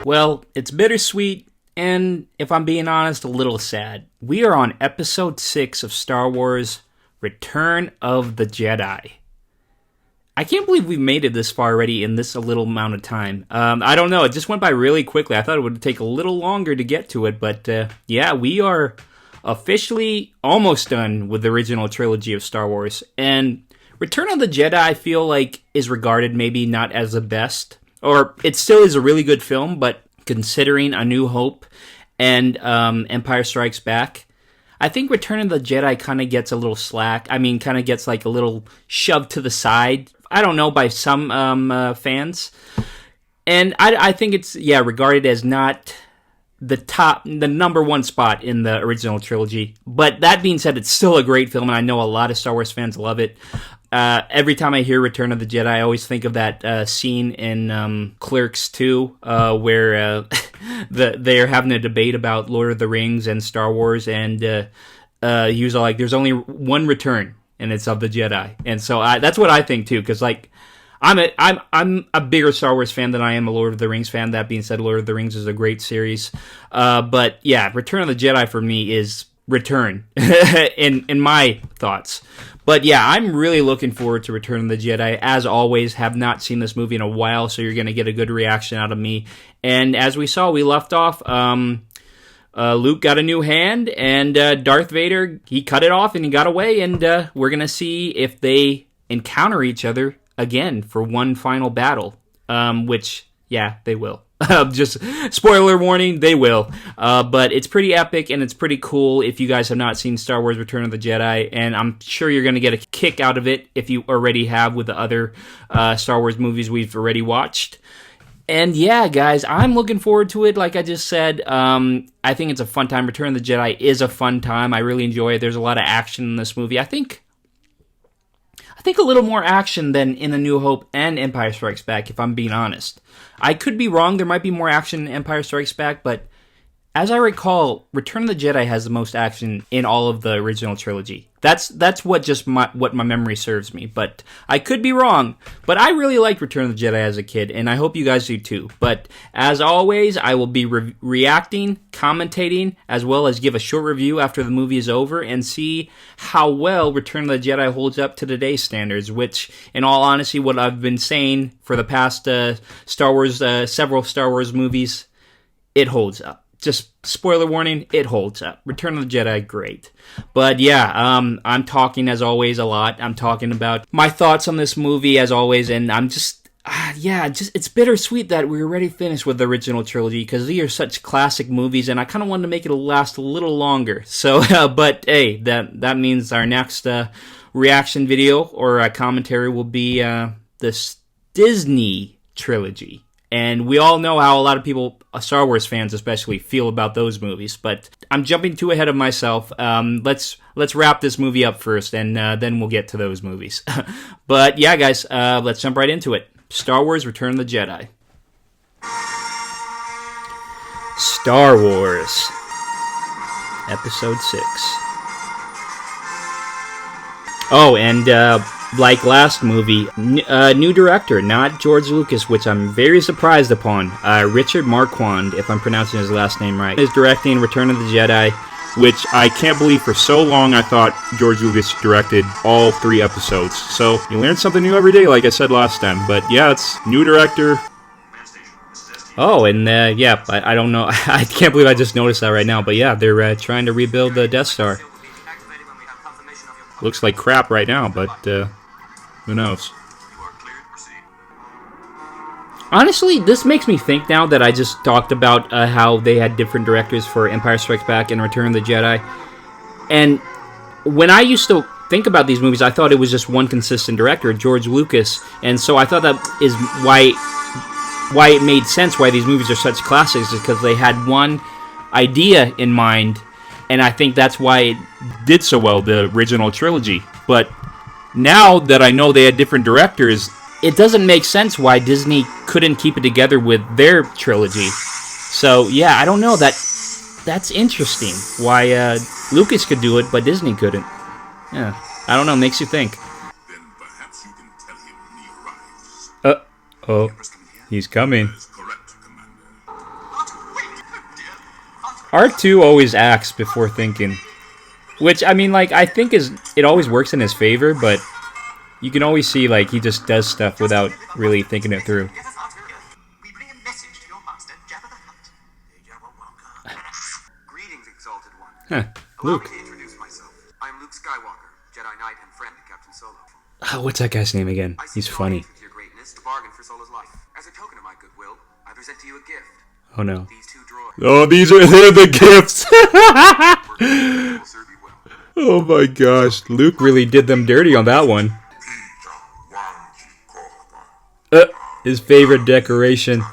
Well, it's bittersweet, and if I'm being honest, a little sad. We are on episode 6 of Star Wars Return of the Jedi. I can't believe we've made it this far already in this a little amount of time. I don't know, it just went by really quickly. I thought it would take a little longer to get to it, but yeah, we are officially almost done with the original trilogy of Star Wars. And Return of the Jedi, I feel like, is regarded maybe not as the best. Or it still is a really good film, but considering A New Hope and Empire Strikes Back, I think Return of the Jedi kind of gets a little slack. I mean, kind of gets like a little shoved to the side. I don't know, by some fans. And I think it's, regarded as not the number one spot in the original trilogy. But that being said, it's still a great film, and I know a lot of Star Wars fans love it. Every time I hear Return of the Jedi, I always think of that scene in Clerks 2, where they're having a debate about Lord of the Rings and Star Wars, and he was like, "There's only one return, and it's of the Jedi." And so that's what I think too, because like I'm a bigger Star Wars fan than I am a Lord of the Rings fan. That being said, Lord of the Rings is a great series, but yeah, Return of the Jedi for me is Return in my thoughts. But yeah, I'm really looking forward to Return of the Jedi. As always, have not seen this movie in a while, so you're going to get a good reaction out of me. And as we saw, we left off, Luke got a new hand, and Darth Vader, he cut it off and he got away, and we're going to see if they encounter each other again for one final battle, which, yeah, they will. Just spoiler warning, they will. But it's pretty epic and it's pretty cool if you guys have not seen Star Wars Return of the Jedi, and I'm sure you're going to get a kick out of it if you already have with the other Star Wars movies we've already watched. And yeah, guys, I'm looking forward to it. Like I just said, I think it's a fun time. Return of the Jedi is a fun time. I really enjoy it. There's a lot of action in this movie. I think a little more action than in A New Hope and Empire Strikes Back, if I'm being honest. I could be wrong. There might be more action in Empire Strikes Back, but as I recall, Return of the Jedi has the most action in all of the original trilogy. That's what my memory serves me, but I could be wrong. But I really liked Return of the Jedi as a kid, and I hope you guys do too. But as always, I will be reacting, commentating, as well as give a short review after the movie is over and see how well Return of the Jedi holds up to today's standards, which, in all honesty, what I've been saying for the past several Star Wars movies, it holds up. Just spoiler warning, it holds up. Return of the Jedi, great. But yeah, I'm talking as always a lot. I'm talking about my thoughts on this movie as always, and I'm just it's bittersweet that we're already finished with the original trilogy because these are such classic movies, and I kind of wanted to make it last a little longer. So, but hey, that means our next reaction video or a commentary will be this Disney trilogy. And we all know how a lot of people, Star Wars fans especially, feel about those movies. But I'm jumping too ahead of myself. Let's wrap this movie up first, and then we'll get to those movies. But yeah, guys, let's jump right into it. Star Wars Return of the Jedi. Star Wars Episode 6. Oh, and like last movie, new director, not George Lucas, which I'm very surprised upon. Richard Marquand, if I'm pronouncing his last name right, is directing Return of the Jedi, which I can't believe for so long I thought George Lucas directed all 3 episodes. So you learn something new every day, like I said last time. But yeah, it's new director. Oh, and yeah, I don't know. I can't believe I just noticed that right now. But yeah, they're trying to rebuild the Death Star. Looks like crap right now, but who knows? Honestly, this makes me think now that I just talked about how they had different directors for Empire Strikes Back and Return of the Jedi. And when I used to think about these movies, I thought it was just one consistent director, George Lucas. And so I thought that is why it made sense why these movies are such classics, is because they had one idea in mind. And I think that's why it did so well, the original trilogy. But now that I know they had different directors, it doesn't make sense why Disney couldn't keep it together with their trilogy. So yeah, I don't know. That's interesting. Why Lucas could do it, but Disney couldn't. Yeah, I don't know. Makes you think. Then perhaps you can tell him when he arrives. Oh, he's coming. That is correct, Commander. R2 always acts before thinking. Which, I mean, like, I think it always works in his favor, but you can always see, like, he just does stuff without really thinking it through. We bring a message to your master, Jabba the Hutt. Greetings, exalted one. Huh, Allow Luke. me to introduce myself. I'm Luke Skywalker, Jedi Knight and friend to Captain Solo. Oh, what's that guy's name again? I seek He's your funny. audience with your greatness to bargain for Solo's life. As a token of my goodwill, I present to you a gift. Oh, no. These two droids Oh, they're the gifts. will serve you well. Oh my gosh. Luke really did them dirty on that one. His favorite decoration.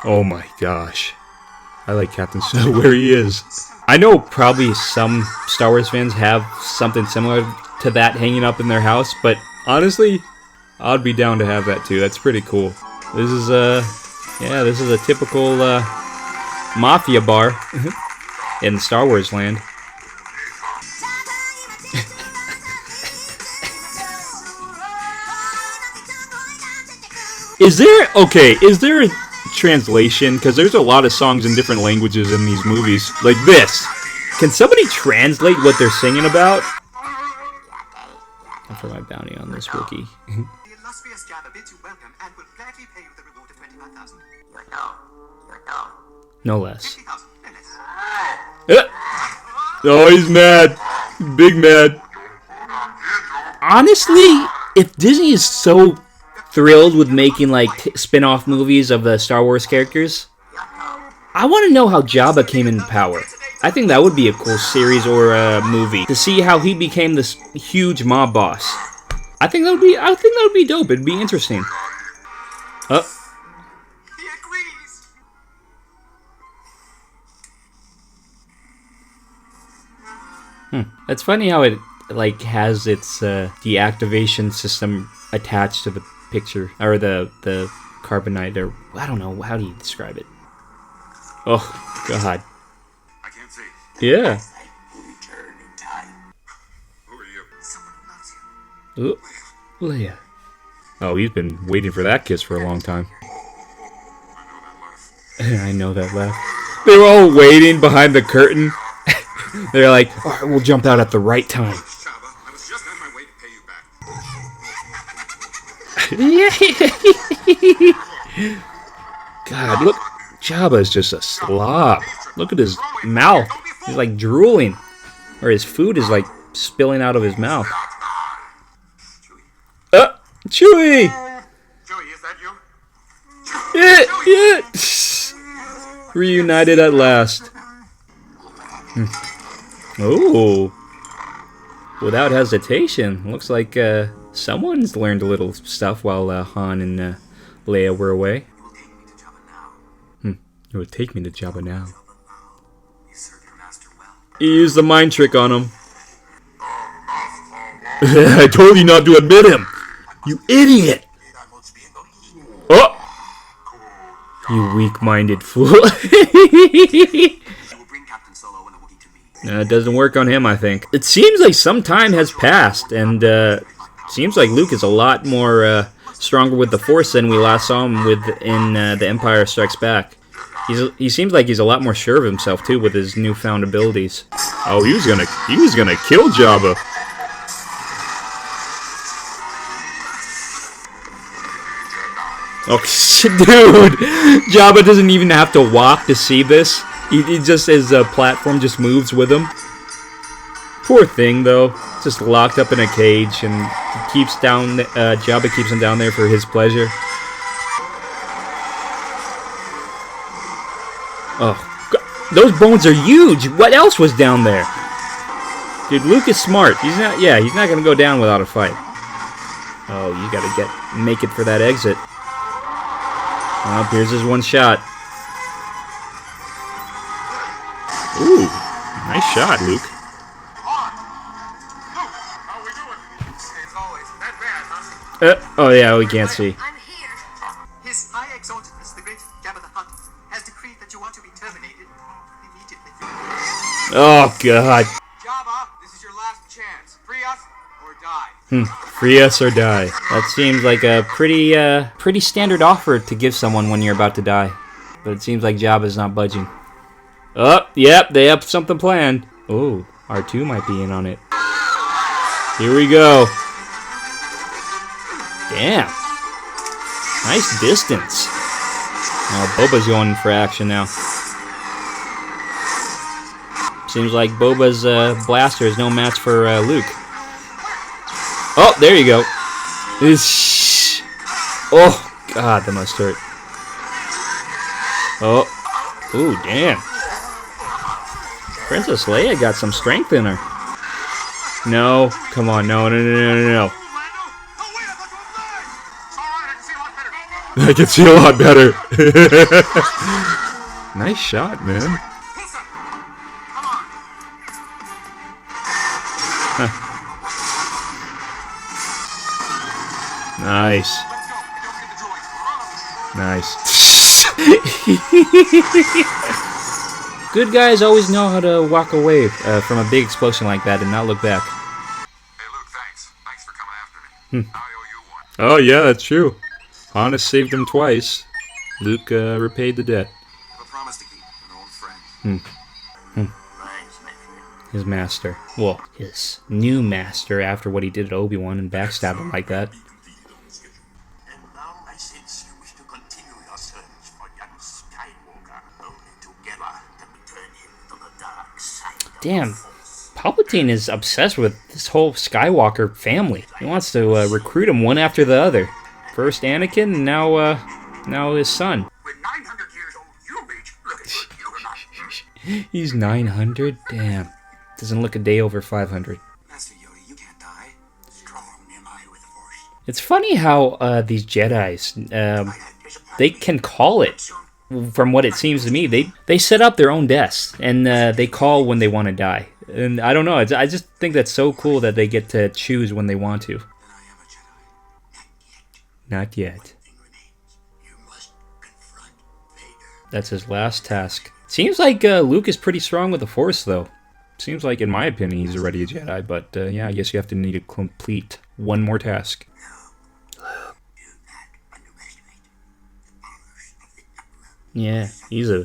Oh my gosh. I like Captain Solo where he is. I know probably some Star Wars fans have something similar to that hanging up in their house, but honestly, I'd be down to have that too. That's pretty cool. This is this is a typical mafia bar in Star Wars land. Is there a translation? Because there's a lot of songs in different languages in these movies. Like this. Can somebody translate what they're singing about? For my bounty on this Wookiee. The illustrious Jabba bids you welcome and will gladly pay you the reward of 25,000. No less. 50,000, no less. Oh, he's mad. Big mad. Honestly, if Disney is so thrilled with making like spin-off movies of the Star Wars characters, I want to know how Jabba came into power. I think that would be a cool series or a movie to see how he became this huge mob boss. I think that would be dope. It'd be interesting. Oh, He agrees. it's funny how it like has its deactivation system attached to the picture or the carbonite, or I don't know, how do you describe it? Oh God. I can't say. Yeah. Return in time. Who are you? Someone who loves you. Oh, Leia. Oh, he's been waiting for that kiss for a long time. I know that laugh. They were all waiting behind the curtain. They're like, all right, we'll jump out at the right time. Jabba, I was just on my way to pay you back. God, look. Jabba's just a slob. Look at his mouth. He's like drooling. Or his food is like spilling out of his mouth. Chewie! Joey, is that you? Yeah. Reunited at last. Oh. Without hesitation. Looks like someone's learned a little stuff while Han and Leia were away. You will take me to Jabba now. It would take me to Jabba now. You serve your master well. He used the mind trick on him. I told you not to admit him. You idiot. Oh. You weak-minded fool. You will bring Captain Solo and the Wookiee to me. It doesn't work on him, I think. It seems like some time has passed, and seems like Luke is a lot more stronger with the Force than we last saw him with in The Empire Strikes Back. He seems like he's a lot more sure of himself too with his newfound abilities. Oh, he was gonna kill Jabba. Oh, dude! Jabba doesn't even have to walk to see this. He just, his platform just moves with him. Poor thing, though. Just locked up in a cage, and he keeps down. Jabba keeps him down there for his pleasure. Oh, God. Those bones are huge. What else was down there? Dude, Luke is smart. He's not. Yeah, he's not gonna go down without a fight. Oh, you gotta make it for that exit. Oh, here's his one shot. Ooh, nice shot, Luke. How we doing? As always, that bad, huh? Oh yeah, we can't see. I'm here. His High Exaltedness, the great Jabba the Hutt, has decreed that you are to be terminated immediately. Oh God. Jabba, this is your last chance. Free us or die. Free us or die. That seems like a pretty standard offer to give someone when you're about to die. but it seems like Jabba's not budging. Oh, yep, they have something planned. Oh, R2 might be in on it. Here we go. Damn. Nice distance. Now Boba's going for action now. Seems like Boba's blaster is no match for Luke. Oh, there you go. Oh, God, that must hurt. Oh. Ooh, damn. Princess Leia got some strength in her. No. Come on. No. I can see a lot better. Nice shot, man. Huh. Nice. Good guys always know how to walk away from a big explosion like that and not look back. Hey, Luke, thanks. Thanks for coming after me. I owe you one. Oh, yeah, that's true. Han saved him twice. Luke repaid the debt. I have a promise to keep. An old friend. His master. Well, his new master after what he did to Obi-Wan and backstabbed him like that. And now I sense you wish to continue your search for young Skywalker, only together can we turn him to the dark side of the Damn. Force. Palpatine is obsessed with this whole Skywalker family. He wants to recruit them one after the other. First Anakin, and now his son. When 900 years old you reach, looking for you or not. He's 900? Damn. Doesn't look a day over 500. Master Yoda, you can't die. Strong am I with the Force. It's funny how these Jedis, they can call it. From what it seems to me, they set up their own deaths, and they call when they want to die. And I don't know, I just think that's so cool that they get to choose when they want to. Then I am a Jedi. Not yet. Thing remains. You must confront Vader. That's his last task. Seems like Luke is pretty strong with the Force, though. Seems like, in my opinion, he's already a Jedi, but yeah, I guess you have to need to complete one more task. Do not underestimate the powers of the Emperor. Yeah,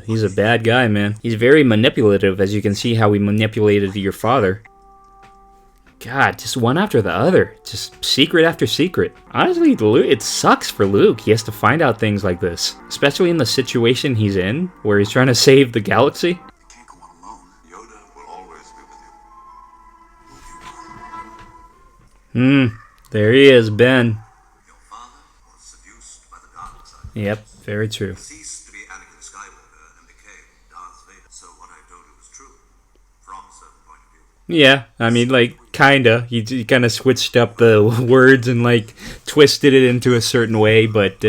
he's a bad guy, man. He's very manipulative, as you can see how he manipulated your father. God, just one after the other. Just secret after secret. Honestly, it sucks for Luke. He has to find out things like this. Especially in the situation he's in, where he's trying to save the galaxy. You can't go on alone. Yoda will always be with you. There he is, Ben. Your father was seduced by the dark side. Yep, very true. Ceased to be Anakin Skywalker and became Darth Vader. So what I told you was true, from a certain point of view. Yeah, I mean, like, kinda. He kind of switched up the words and, like, twisted it into a certain way, but,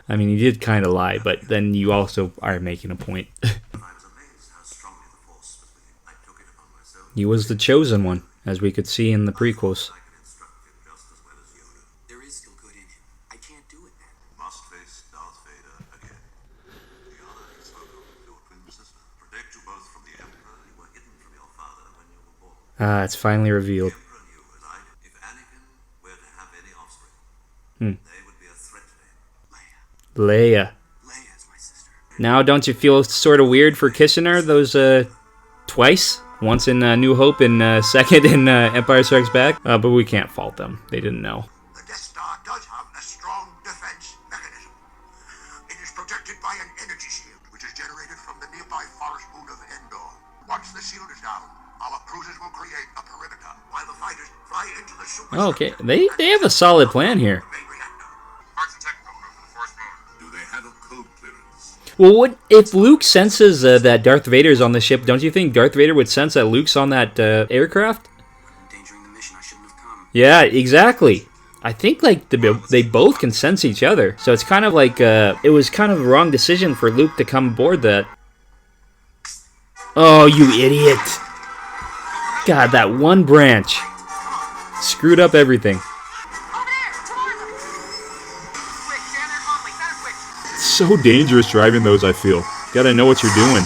I mean, he did kind of lie, but then you also are making a point. I was amazed how strongly the Force was with him. I took it upon myself. He was the chosen one, as we could see in the prequels. I can instruct him just as well as Yoda. There is still good in him. I can't do it then. Must face Darth Vader again. The honor you spoke of, your twin sister. Protect you both from the Emperor. You were hidden from your father when you were born. Ah, it's finally revealed. The Emperor knew, as I did, if Anakin were to have any offspring, they would be a threat to him. Leia. Leia is my sister. Now, don't you feel sort of weird for kissing her those, twice? Once in New Hope and second in Empire Strikes Back? But we can't fault them. They didn't know. The Death Star does have a strong defense mechanism. It is protected by an energy shield, which is generated from the nearby forest moon of Endor. Once the shield is down, our cruisers will create a perimeter, while the fighters fly into the super. Okay, they have a solid plan here. main reactor. Parts and technical crew for the Force Moon. Do they handle code clearance? Well, what if Luke senses that Darth Vader's on the ship? Don't you think Darth Vader would sense that Luke's on that aircraft? Endangering the mission, I shouldn't have come. Yeah, exactly. I think like they both can sense each other, so it's kind of like it was kind of a wrong decision for Luke to come aboard that. Oh, you idiot! God, that one branch screwed up everything. Over there! Toward them! Quick, stand there calmly. Center quick. It's so dangerous driving those, I feel. Gotta know what you're doing.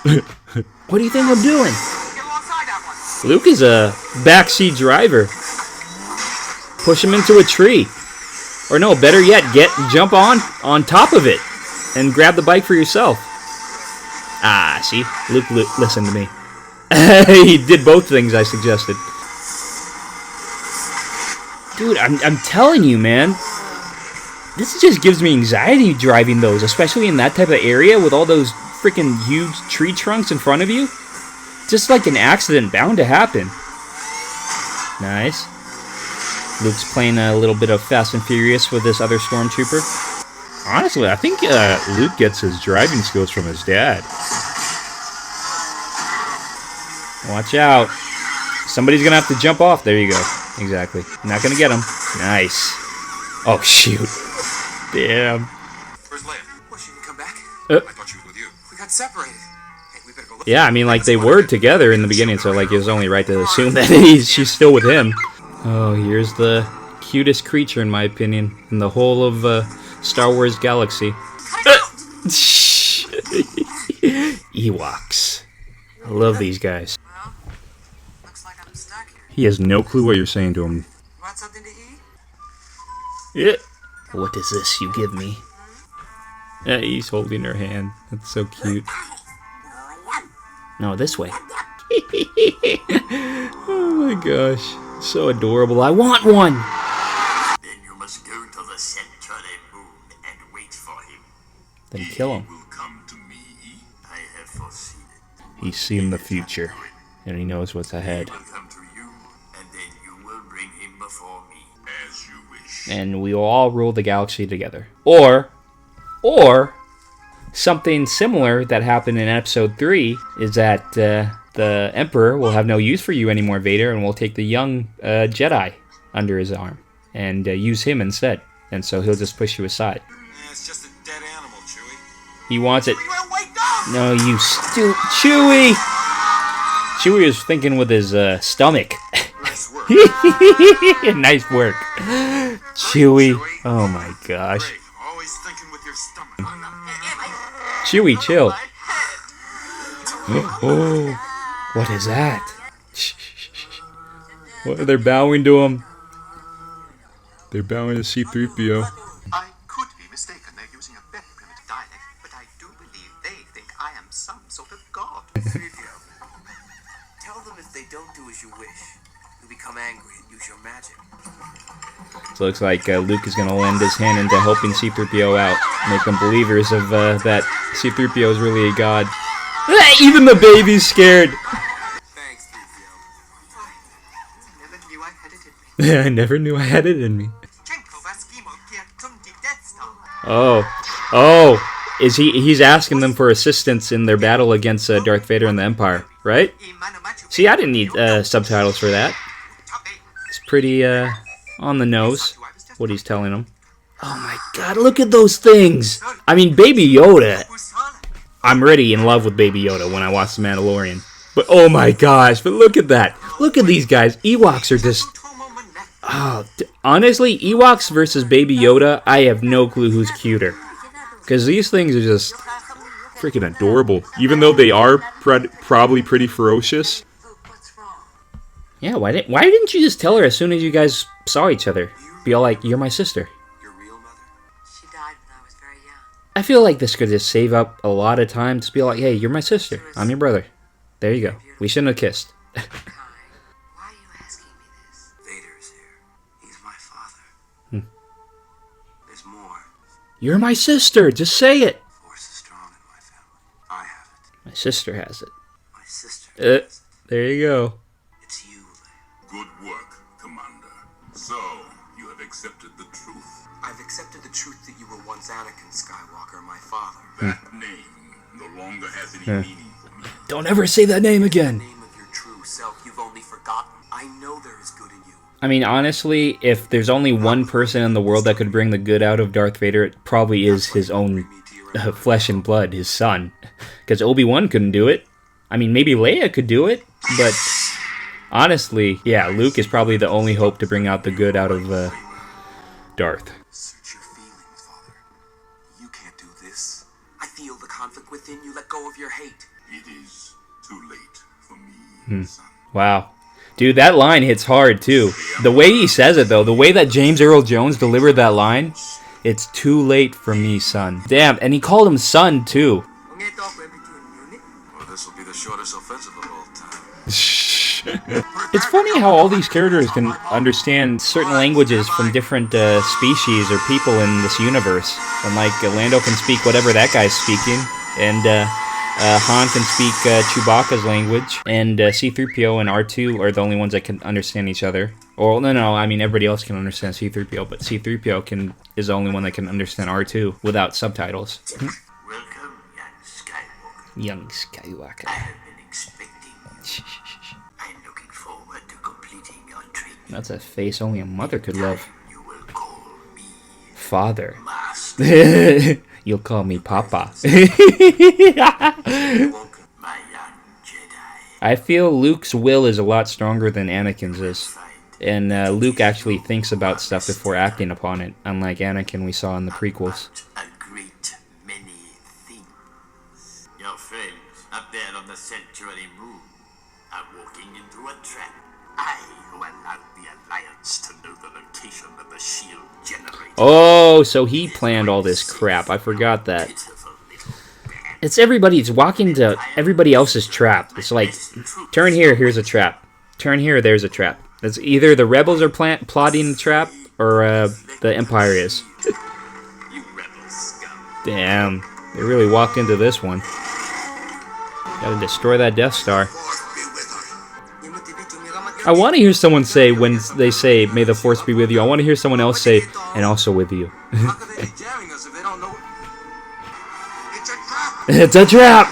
Move closer. What do you think I'm doing? Get alongside that one. Luke is a backseat driver. Push him into a tree. Or no, better yet, jump on top of it. and grab the bike for yourself. Ah, see? Luke listened to me. He did both things I suggested. Dude, I'm telling you, man. This just gives me anxiety driving those, especially in that type of area with all those freaking huge tree trunks in front of you. Just like an accident bound to happen. Nice. Luke's playing a little bit of Fast and Furious with this other stormtrooper. Honestly, I think Luke gets his driving skills from his dad. Watch out. Somebody's going to have to jump off. There you go. Exactly. Not going to get him. Nice. Oh, shoot. Damn. Where's Leia? What, she didn't come back? I thought she was with you. We got separated. Hey, we better go look. Yeah, I mean, like, they were together in the beginning, so, like, it was only right to assume that she's still with him. Oh, here's the cutest creature, in my opinion, in the whole of Star Wars galaxy. Ewoks. I love these guys. Well, looks like I'm stuck here. He has no clue what you're saying to him. Want something to eat? Yeah. What is this you give me? He's holding her hand. That's so cute. No, this way. Oh my gosh. So adorable. I want one! Then you must go to the Central Moon and wait for him. Then kill him. He will come to me. I have foreseen it. He's seen the future, and he knows what's ahead. He will come to you, and then you will bring him before me. As you wish. And we will all rule the galaxy together. Or something similar that happened in episode 3 is that the Emperor will have no use for you anymore, Vader, and will take the young Jedi under his arm and use him instead. And so he'll just push you aside. It's just a dead animal, Chewie. He wants it. You wanna wake up? No, you Chewie! Chewie is thinking with his stomach. Nice work. Nice work. Chewie. Oh my gosh. Great. Always thinking with your stomach. Chewie, chill. Oh, what is that? Shh, shh, shh, shh. What, they're bowing to him. They're bowing to C-3PO. I could be mistaken. They're using a very primitive dialect, but I do believe they think I am some sort of god. Tell them if they don't do as you wish, you'll become angry and use your magic. So it looks like Luke is going to lend his hand into helping C-3PO out. Make them believers of that C-3PO is really a god. Even the baby's scared. Thanks, 3PO. Never knew I had it in me. I never knew I had it in me. Oh. Oh, is he's asking them for assistance in their battle against Darth Vader and the Empire, right? See, I didn't need subtitles for that. It's pretty on the nose what he's telling them. Oh my god, look at those things! I mean, Baby Yoda. I'm already in love with Baby Yoda when I watch The Mandalorian. But oh my gosh, but look at that. Look at these guys. Ewoks are just... Oh, honestly, Ewoks versus Baby Yoda, I have no clue who's cuter. Because these things are just... Freaking adorable. Even though they are probably pretty ferocious. Yeah, why didn't you just tell her as soon as you guys saw each other? Be all like, you're my sister. Your real mother? She died when I was very young. I feel like this could just save up a lot of time to be like, hey, you're my sister. I'm your brother. There you go. We shouldn't have kissed. Kai, why are you asking me this? Vader's here. He's my father. There's more. You're my sister. Just say it. Force is strong in my family. I have it. My sister has it. My sister has it. There you go. It's you, Leia. Good work, Commander. So, you have accepted the truth. I've accepted the truth that you were once Anakin Skywalker, my father. That name no longer has any meaning for me. Don't ever say that name The again. name of your true self you've only forgotten. I know there is good in you. I mean, honestly, if there's only one person in the world that could bring the good out of Darth Vader, it probably is his own flesh and blood, his son. Because Obi-Wan couldn't do it. I mean, maybe Leia could do it, but honestly, yeah, Luke is probably the only hope to bring out the good out of Darth. Search your feelings, Father. You can't do this. I feel the conflict within you. Let go of your hate. It is too late for me, son. Wow. Dude, that line hits hard, too. The way he says it, though, the way that James Earl Jones delivered that line, It's too late for me, son. Damn, and he called him son, too. Well, this will be the shortest offensive of all time. It's funny how all these characters can understand certain languages from different species or people in this universe. And like, Lando can speak whatever that guy's speaking, and Han can speak Chewbacca's language, and C-3PO and R2 are the only ones that can understand each other. Or, no, I mean, everybody else can understand C-3PO, but C-3PO is the only one that can understand R2 without subtitles. Welcome, young Skywalker. Young Skywalker. I have been expecting you. I'm looking forward to completing your training. That's a face only a mother could love. You will call me Father. Master. You'll call me Papa. My young Jedi. I feel Luke's will is a lot stronger than Anakin's is. And Luke actually thinks about stuff before acting upon it, unlike Anakin we saw in the prequels. A great many things. Your friends up there on the Sanctuary Moon are walking into a trap. I who allowed the Alliance to know the location of the shield generator. Oh, so he planned all this crap. I forgot that. Pitiful little band. It's everybody's walking to everybody else's trap. It's like, turn here, here's a trap. Turn here, there's a trap. It's either the rebels are plotting the trap, or the Empire is. You rebel scum. Damn, they really walked into this one. Gotta destroy that Death Star. I want to hear someone say, when they say, may the Force be with you, I want to hear someone else say, and also with you. How could they be jamming us if they don't know? It's a trap. It's a trap!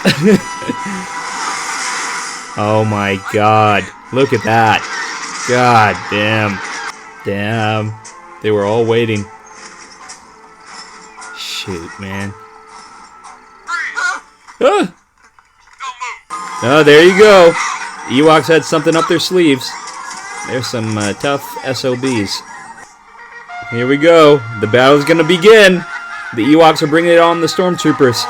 Oh my god. Look at that. God damn. Damn. They were all waiting. Shoot, man. Ah! Oh, there you go. Ewoks had something up their sleeves. There's some tough SOBs. Here we go. The battle's gonna begin. The Ewoks are bringing it on the stormtroopers.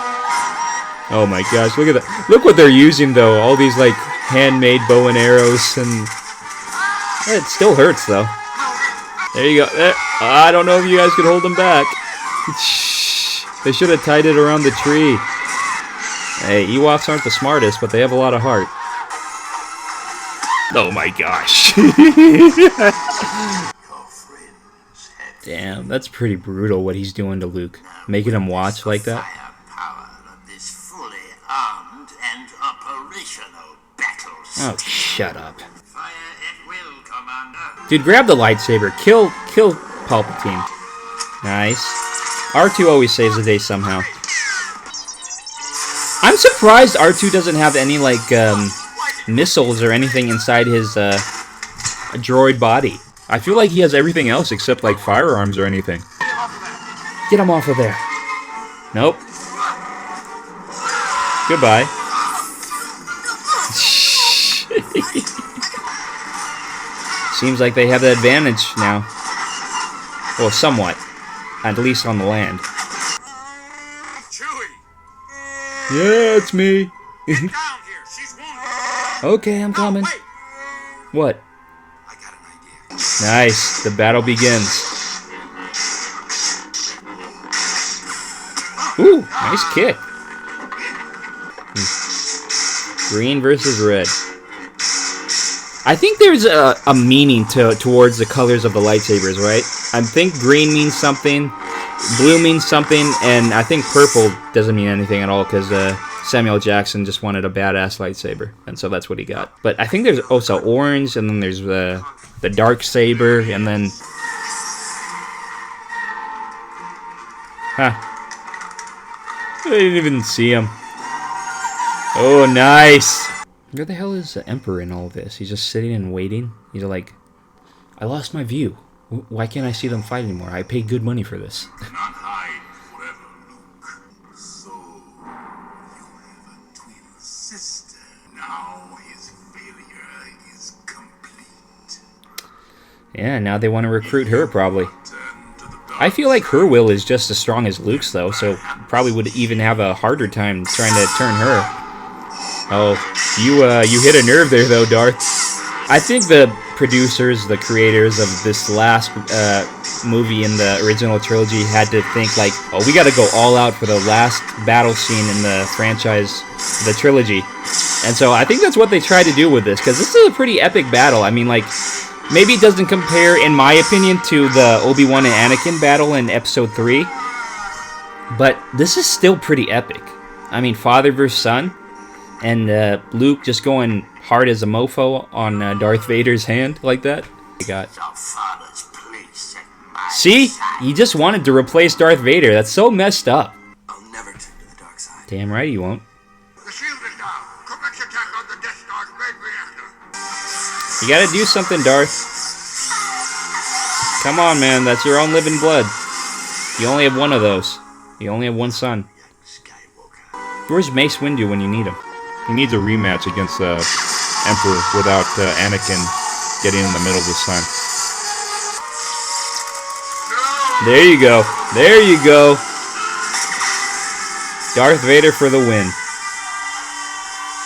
Oh my gosh, look at that. Look what they're using though. All these like handmade bow and arrows, and it still hurts though. There you go. I don't know if you guys could hold them back. They should have tied it around the tree. Hey, Ewoks aren't the smartest, but they have a lot of heart. Oh my gosh. Damn, that's pretty brutal what he's doing to Luke. Making him watch like that. Firepower of this fully armed and operational battle Oh, shut up. Fire at will, Commander. Dude, grab the lightsaber. Kill Palpatine. Nice. R2 always saves the day somehow. I'm surprised R2 doesn't have any, like, missiles or anything inside his, droid body. I feel like he has everything else except, like, firearms or anything. Get him off of there. Nope. Goodbye. Seems like they have the advantage now. Well, somewhat. At least on the land. Chewie, Yeah, it's me. down here. She's wounded. Okay, I'm coming. Wait, What? I got an idea. Nice. The battle begins. Ooh, nice kick. Green versus red. I think there's a meaning towards the colors of the lightsabers, right? I think green means something, blue means something, and I think purple doesn't mean anything at all because Samuel Jackson just wanted a badass lightsaber, and so that's what he got. But I think there's also orange, and then there's the dark saber, and then... Huh. I didn't even see him. Oh, nice! Where the hell is the Emperor in all this? He's just sitting and waiting? He's like, I lost my view. Why can't I see them fight anymore? I paid good money for this. not hide forever, Luke. So, you have a twin sister. Now his failure is complete. Yeah, now they want to recruit her, probably. Turn to the dark. I feel like her will is just as strong as Luke's, though, so probably would even have a harder time trying to turn her. Oh, you hit a nerve there, though, Darth. I think the producers, the creators of this last movie in the original trilogy had to think like, oh, we got to go all out for the last battle scene in the franchise, the trilogy. And so I think that's what they tried to do with this, because this is a pretty epic battle. I mean, like, maybe it doesn't compare, in my opinion, to the Obi-Wan and Anakin battle in Episode 3, but this is still pretty epic. I mean, father versus son, and Luke just going hard as a mofo on Darth Vader's hand like that. See? He just wanted to replace Darth Vader. That's so messed up. I'll never turn to the dark side. Damn right you won't. The shield is down. Commence attack on the Death Star's main reactor. You gotta do something, Darth. Come on, man. That's your own living blood. You only have one of those. You only have one son. Where's Mace Windu when you need him? He needs a rematch against the Emperor without Anakin getting in the middle this time. There you go. There you go. Darth Vader for the win.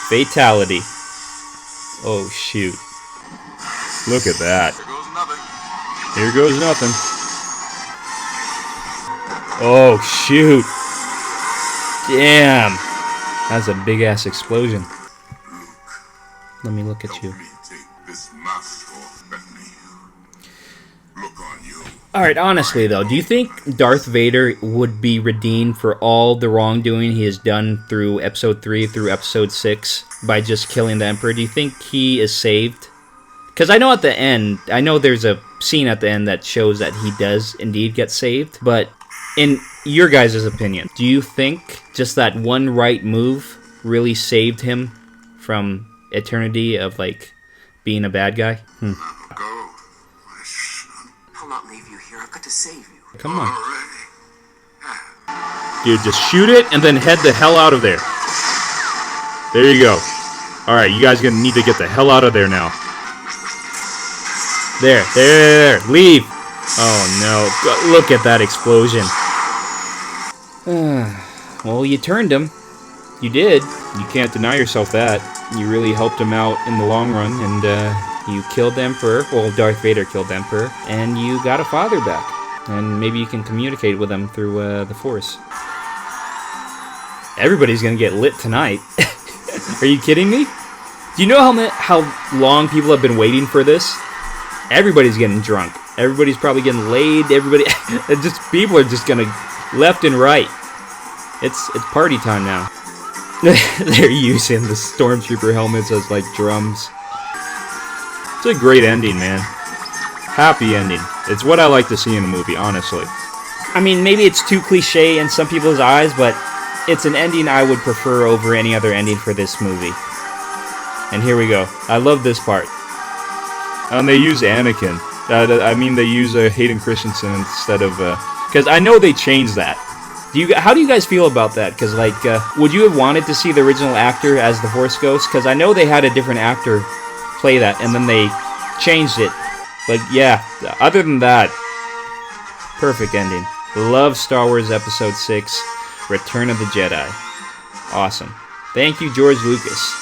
Fatality. Oh, shoot. Look at that. Here goes nothing. Here goes nothing. Oh, shoot. Damn. That's a big-ass explosion. Let me look at you. Me take this mask off, Bethany. Look on you. Alright, honestly, though, do you think Darth Vader would be redeemed for all the wrongdoing he has done through Episode 3 through Episode 6 by just killing the Emperor? Do you think he is saved? Because I know at the end, I know there's a scene at the end that shows that he does indeed get saved, but in your guys' opinion, do you think just that one right move really saved him from eternity of, like, being a bad guy? Go, my son. I'll not leave you here. I've got to save you. Come on. Already. Dude, just shoot it and then head the hell out of there. There you go. Alright, you guys gonna need to get the hell out of there now. There. Leave. Oh, no. Look at that explosion. Well, you turned him. You did. You can't deny yourself that. You really helped him out in the long run, and You killed the Emperor. Well, Darth Vader killed the Emperor. And you got a father back. And maybe you can communicate with him through the Force. Everybody's gonna get lit tonight. Are you kidding me? Do you know how long people have been waiting for this? Everybody's getting drunk. Everybody's probably getting laid. People are just gonna left and right. It's party time now. They're using the stormtrooper helmets as like drums. it's a great ending, man. Happy ending. It's what I like to see in a movie, honestly. I mean, maybe it's too cliche in some people's eyes, but it's an ending I would prefer over any other ending for this movie. And here we go. I love this part. They use Anakin. They use Hayden Christensen instead of... Because I know they changed that. How do you guys feel about that? Because, like, would you have wanted to see the original actor as the Force Ghost? Because I know they had a different actor play that, and then they changed it. But, yeah, other than that, perfect ending. Love Star Wars Episode 6, Return of the Jedi. Awesome. Thank you, George Lucas.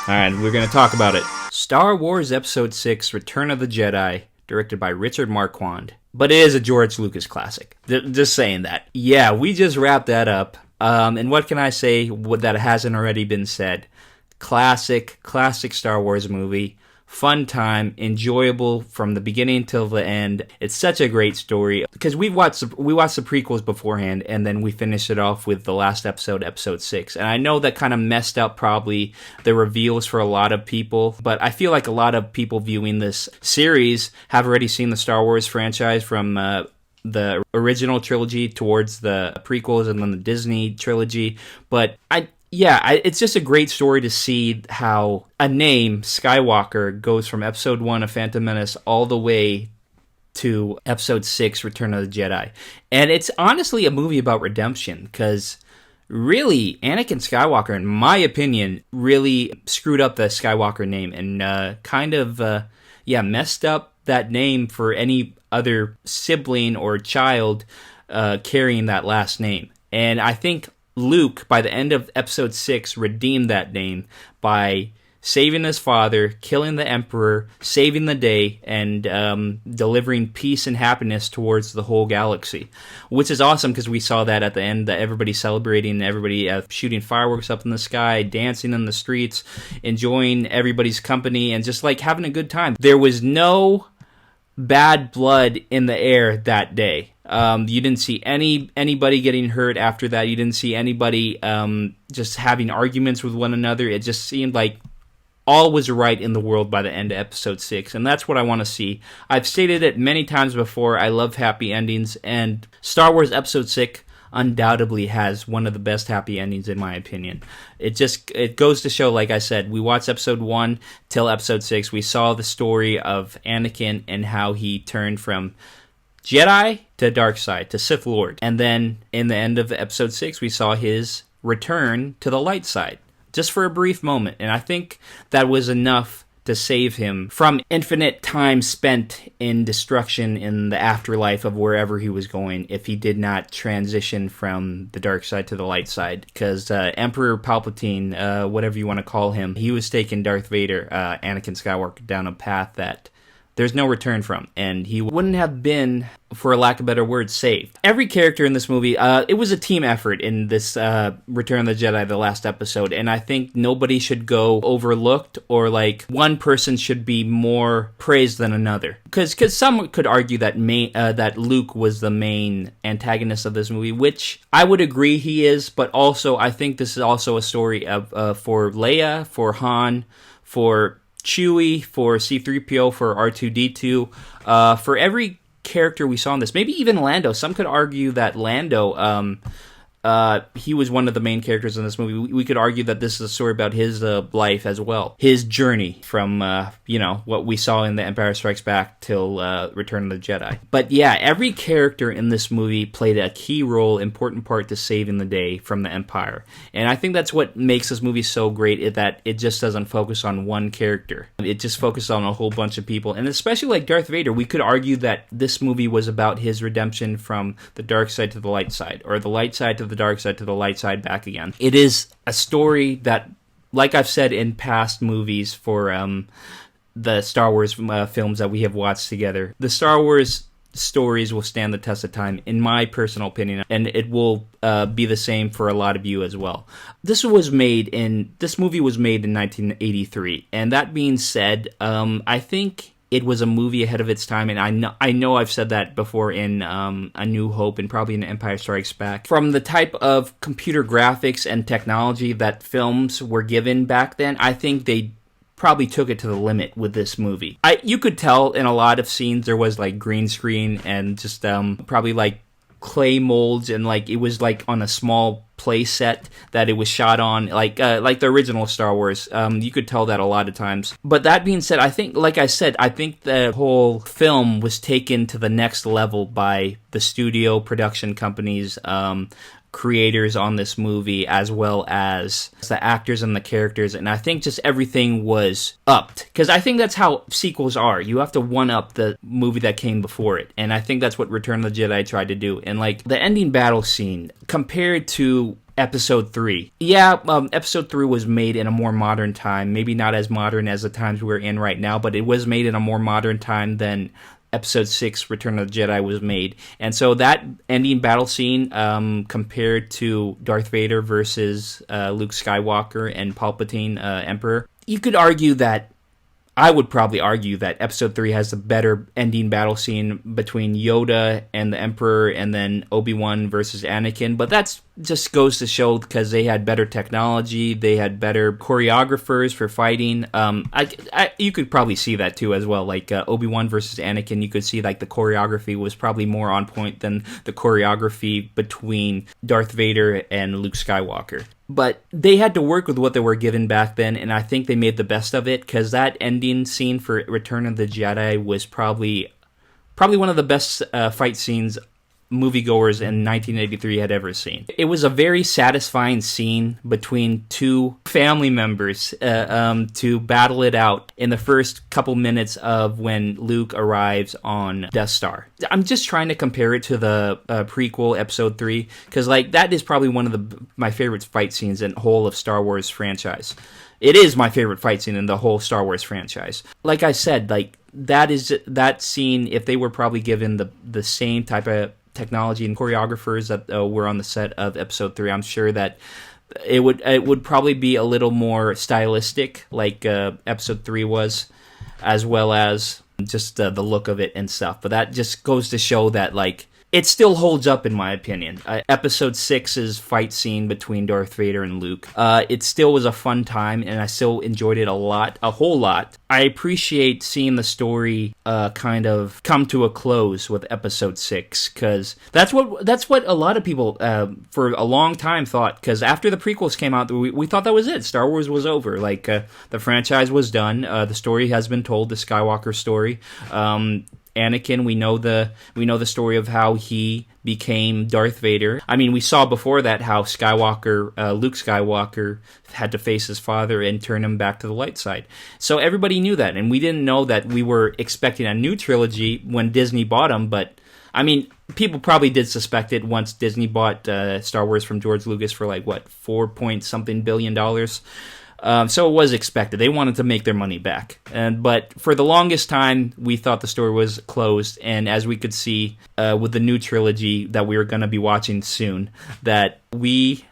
Alright, we're going to talk about it. Star Wars Episode 6, Return of the Jedi, directed by Richard Marquand. But it is a George Lucas classic. Just saying that. Yeah, we just wrapped that up. And what can I say that hasn't already been said? Classic Star Wars movie. Fun time, enjoyable from the beginning till the end. It's such a great story because we watched the prequels beforehand, and then we finished it off with the last episode, Episode 6. And I know that kind of messed up probably the reveals for a lot of people, but I feel like a lot of people viewing this series have already seen the Star Wars franchise from the original trilogy towards the prequels and then the Disney trilogy. But it's just a great story to see how a name, Skywalker, goes from Episode 1 of Phantom Menace all the way to Episode 6, Return of the Jedi. And it's honestly a movie about redemption, because really, Anakin Skywalker, in my opinion, really screwed up the Skywalker name and messed up that name for any other sibling or child carrying that last name. And I think Luke, by the end of Episode 6, redeemed that name by saving his father, killing the Emperor, saving the day, and delivering peace and happiness towards the whole galaxy. Which is awesome because we saw that at the end, that everybody's celebrating, everybody shooting fireworks up in the sky, dancing in the streets, enjoying everybody's company, and just like having a good time. There was no bad blood in the air that day. You didn't see anybody getting hurt after that. You didn't see anybody just having arguments with one another. It just seemed like all was right in the world by the end of episode 6, and that's what I want to see. I've stated it many times before, I love happy endings, and Star Wars episode 6 undoubtedly has one of the best happy endings in my opinion. It goes to show, like I said, we watched episode 1 till episode 6. We saw the story of Anakin and how he turned from Jedi to dark side, to Sith Lord. And then in the end of episode 6, we saw his return to the light side, just for a brief moment. And I think that was enough to save him from infinite time spent in destruction in the afterlife of wherever he was going if he did not transition from the dark side to the light side. Because Emperor Palpatine, whatever you want to call him, he was taking Darth Vader, Anakin Skywalker, down a path that there's no return from, and he wouldn't have been, for lack of a better word, saved. Every character in this movie, it was a team effort in this Return of the Jedi, the last episode, and I think nobody should go overlooked, or like one person should be more praised than another. Because some could argue that that Luke was the main antagonist of this movie, which I would agree he is, but also I think this is also a story of for Leia, for Han, for Chewie, for C-3PO, for R2-D2, for every character we saw in this. Maybe even Lando. Some could argue that Lando, he was one of the main characters in this movie. We could argue that this is a story about his life as well. His journey from, what we saw in The Empire Strikes Back till Return of the Jedi. But yeah, every character in this movie played a key role, important part to saving the day from the Empire. And I think that's what makes this movie so great, that it just doesn't focus on one character. It just focuses on a whole bunch of people. And especially like Darth Vader, we could argue that this movie was about his redemption from the dark side to the light side, or the light side to the dark side to the light side back again. It is a story that, like I've said in past movies for the Star Wars films that we have watched together, the Star Wars stories will stand the test of time, in my personal opinion, and it will be the same for a lot of you as well. This movie was made in 1983, and that being said, I think it was a movie ahead of its time, and I know I've said that before in A New Hope and probably in Empire Strikes Back. From the type of computer graphics and technology that films were given back then, I think they probably took it to the limit with this movie. You could tell in a lot of scenes there was like green screen and just probably like clay molds, and like it was like on a small play set that it was shot on, like the original Star Wars. You could tell that a lot of times. But that being said, I think, like I said, I think the whole film was taken to the next level by the studio production companies, creators on this movie, as well as the actors and the characters, and I think just everything was upped, because I think that's how sequels are. You have to one-up the movie that came before it, and I think that's what Return of the Jedi tried to do. And like the ending battle scene compared to Episode 3. Yeah, Episode 3 was made in a more modern time, maybe not as modern as the times we're in right now, but it was made in a more modern time than Episode 6, Return of the Jedi, was made. And so that ending battle scene, compared to Darth Vader versus Luke Skywalker and Palpatine, Emperor, you could argue that, I would probably argue that Episode 3 has the better ending battle scene between Yoda and the Emperor, and then Obi-Wan versus Anakin. But that's just goes to show, because they had better technology, they had better choreographers for fighting. You could probably see that too as well. Like Obi-Wan versus Anakin, you could see like the choreography was probably more on point than the choreography between Darth Vader and Luke Skywalker. But they had to work with what they were given back then, and I think they made the best of it, because that ending scene for Return of the Jedi was probably one of the best fight scenes moviegoers in 1983 had ever seen. It was a very satisfying scene between two family members to battle it out in the first couple minutes of when Luke arrives on Death Star. I'm just trying to compare it to the prequel Episode 3, because like that is probably one of my favorite fight scenes in the whole of Star Wars franchise. It is my favorite fight scene in the whole Star Wars franchise. Like I said, like that scene, if they were probably given the same type of technology and choreographers that were on the set of Episode 3, I'm sure that it would probably be a little more stylistic, like Episode 3 was, as well as just the look of it and stuff. But that just goes to show that, like, it still holds up in my opinion. Episode 6's fight scene between Darth Vader and Luke, it still was a fun time, and I still enjoyed it a whole lot. I appreciate seeing the story kind of come to a close with Episode 6, because that's what a lot of people for a long time thought, because after the prequels came out, we thought that was it. Star Wars was over. Like, the franchise was done. The story has been told, the Skywalker story. Anakin, we know the story of how he became Darth Vader. I mean, we saw before that how Luke Skywalker had to face his father and turn him back to the light side. So everybody knew that, and we didn't know that we were expecting a new trilogy when Disney bought them, but I mean, people probably did suspect it once Disney bought Star Wars from George Lucas for like, what, $4 billion. So it was expected. They wanted to make their money back. But for the longest time, we thought the story was closed. And as we could see with the new trilogy that we were going to be watching soon, that we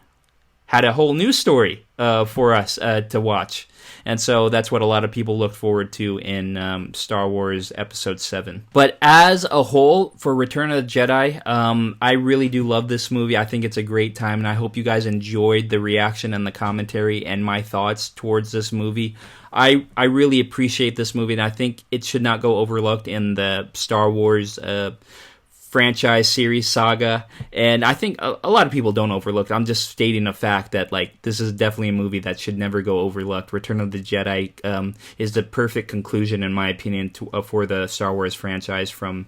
had a whole new story for us to watch. And so that's what a lot of people look forward to in Star Wars Episode 7. But as a whole, for Return of the Jedi, I really do love this movie. I think it's a great time, and I hope you guys enjoyed the reaction and the commentary and my thoughts towards this movie. I really appreciate this movie, and I think it should not go overlooked in the Star Wars franchise, series, saga, and I think a lot of people don't overlook it. I'm just stating a fact that, like, this is definitely a movie that should never go overlooked. Return of the Jedi is the perfect conclusion, in my opinion, for the Star Wars franchise from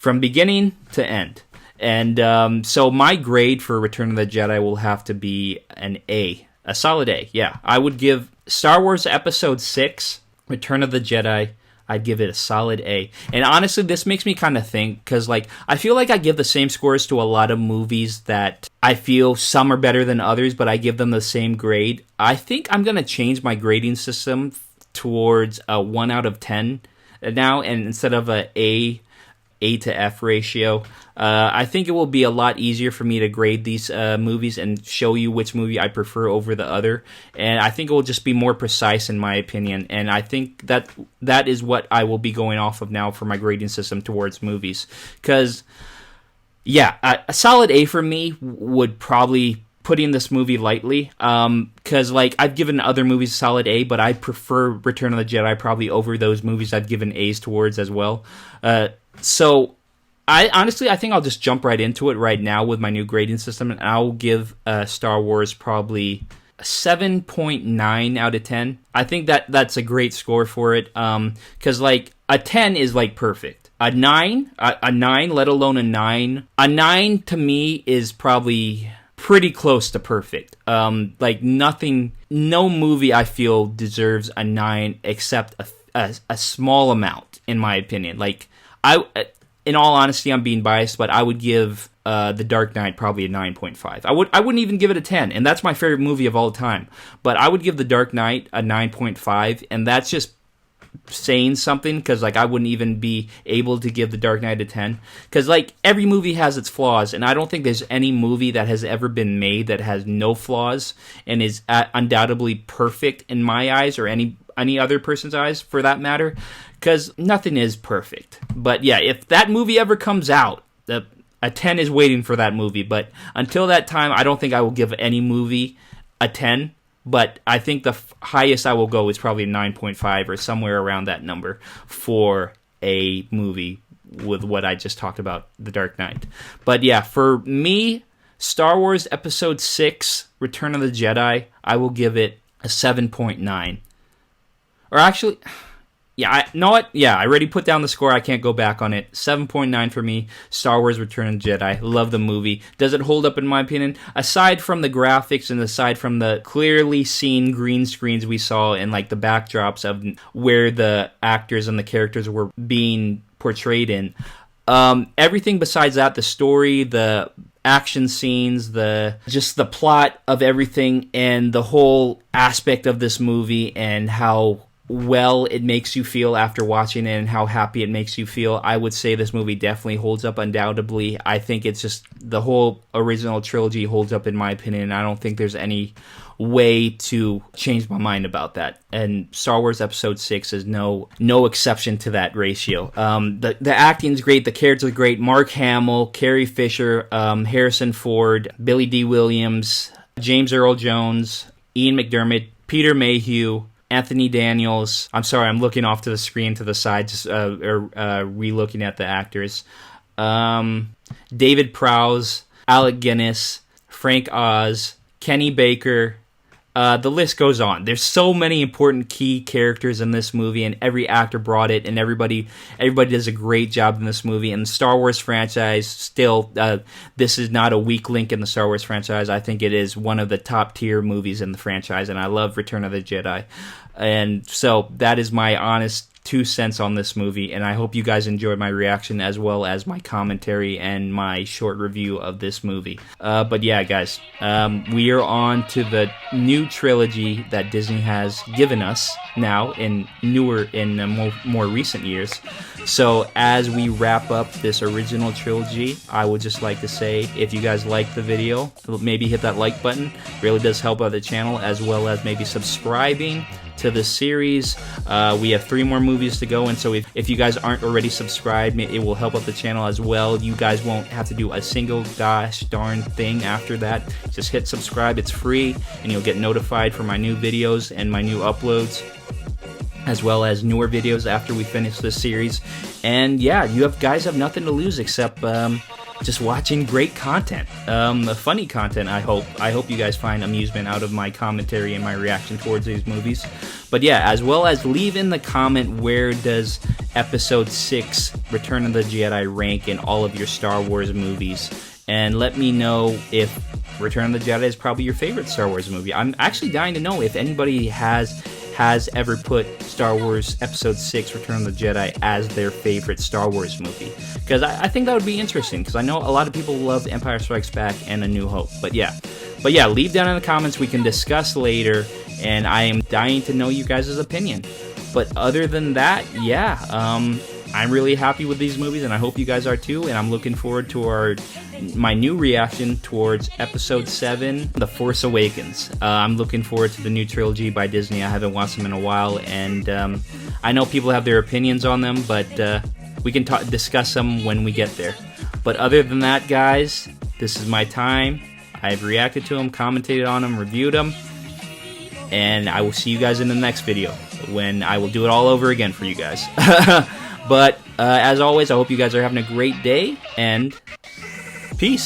beginning to end. And so my grade for Return of the Jedi will have to be an A, a solid A. Yeah, I would give Star Wars Episode 6, Return of the Jedi, I'd give it a solid A. And honestly, this makes me kind of think, because, like, I feel like I give the same scores to a lot of movies that I feel some are better than others, but I give them the same grade. I think I'm going to change my grading system towards a 1 out of 10 now, and instead of a A to F ratio. I think it will be a lot easier for me to grade these movies and show you which movie I prefer over the other. And I think it will just be more precise, in my opinion. And I think that is what I will be going off of now for my grading system towards movies. Because, yeah, a solid A for me would probably putting this movie lightly, because, like, I've given other movies a solid A, but I prefer Return of the Jedi probably over those movies I've given A's towards as well. So I think I'll just jump right into it right now with my new grading system, and I'll give Star Wars probably a 7.9 out of 10. I think that's a great score for it, because, like, a 10 is, like, perfect. A 9, let alone a 9. A 9 to me is probably pretty close to perfect. Like, no movie I feel deserves a 9 except a small amount, in my opinion. Like, in all honesty, I'm being biased, but I would give The Dark Knight probably a 9.5. I wouldn't even give it a 10, and that's my favorite movie of all time. But I would give The Dark Knight a 9.5, and that's just saying something, because, like, I wouldn't even be able to give The Dark Knight a 10, because, like, every movie has its flaws, and I don't think there's any movie that has ever been made that has no flaws and is undoubtedly perfect in my eyes, or any other person's eyes for that matter, because nothing is perfect. But yeah, if that movie ever comes out, a 10 is waiting for that movie. But until that time, I don't think I will give any movie a 10. But I think the highest I will go is probably a 9.5 or somewhere around that number for a movie with what I just talked about, The Dark Knight. But yeah, for me, Star Wars Episode 6, Return of the Jedi, I will give it a 7.9. Or actually, yeah, know what? Yeah, I already put down the score. I can't go back on it. 7.9 for me. Star Wars Return of the Jedi. Love the movie. Does it hold up in my opinion? Aside from the graphics and aside from the clearly seen green screens we saw and, like, the backdrops of where the actors and the characters were being portrayed in, everything besides that, the story, the action scenes, the plot of everything, and the whole aspect of this movie, and how well it makes you feel after watching it, and how happy it makes you feel. I would say this movie definitely holds up undoubtedly. I think it's just the whole original trilogy holds up in my opinion. I don't think there's any way to change my mind about that. And Star Wars Episode 6 is no exception to that ratio. The acting's great, the characters are great. Mark Hamill, Carrie Fisher, Harrison Ford, Billy D. Williams, James Earl Jones, Ian McDermott, Peter Mayhew, Anthony Daniels. I'm sorry, I'm looking off to the screen to the side, just re-looking at the actors. David Prowse, Alec Guinness, Frank Oz, Kenny Baker. The list goes on. There's so many important key characters in this movie, and every actor brought it, and everybody does a great job in this movie. And the Star Wars franchise, still, this is not a weak link in the Star Wars franchise. I think it is one of the top tier movies in the franchise, and I love Return of the Jedi. And so that is my honest 2 cents on this movie, and I hope you guys enjoyed my reaction as well as my commentary and my short review of this movie. But yeah, guys, we are on to the new trilogy that Disney has given us now in more recent years. So as we wrap up this original trilogy, I would just like to say, if you guys like the video, maybe hit that like button. It really does help out the channel, as well as maybe subscribing to the series. We have 3 more movies to go, and so if you guys aren't already subscribed, it will help out the channel as well. You guys won't have to do a single gosh darn thing after that. Just hit subscribe, it's free, and you'll get notified for my new videos and my new uploads, as well as newer videos after we finish this series. And yeah, you guys have nothing to lose except just watching great content, funny content. I hope you guys find amusement out of my commentary and my reaction towards these movies. But yeah, as well as leave in the comment, where does Episode 6 Return of the Jedi rank in all of your Star Wars movies, and let me know if Return of the Jedi is probably your favorite Star Wars movie. I'm actually dying to know if anybody has ever put Star Wars Episode 6 Return of the Jedi as their favorite Star Wars movie, because I think that would be interesting, because I know a lot of people love Empire Strikes Back and A New Hope. But yeah, leave down in the comments, we can discuss later, and I am dying to know you guys' opinion. But other than that, yeah, I'm really happy with these movies, and I hope you guys are too, and I'm looking forward to my new reaction towards Episode 7, The Force Awakens. I'm looking forward to the new trilogy by Disney. I haven't watched them in a while, and I know people have their opinions on them, but we can discuss them when we get there. But other than that, guys, this is my time. I've reacted to them, commentated on them, reviewed them, and I will see you guys in the next video, when I will do it all over again for you guys. But as always, I hope you guys are having a great day, and peace.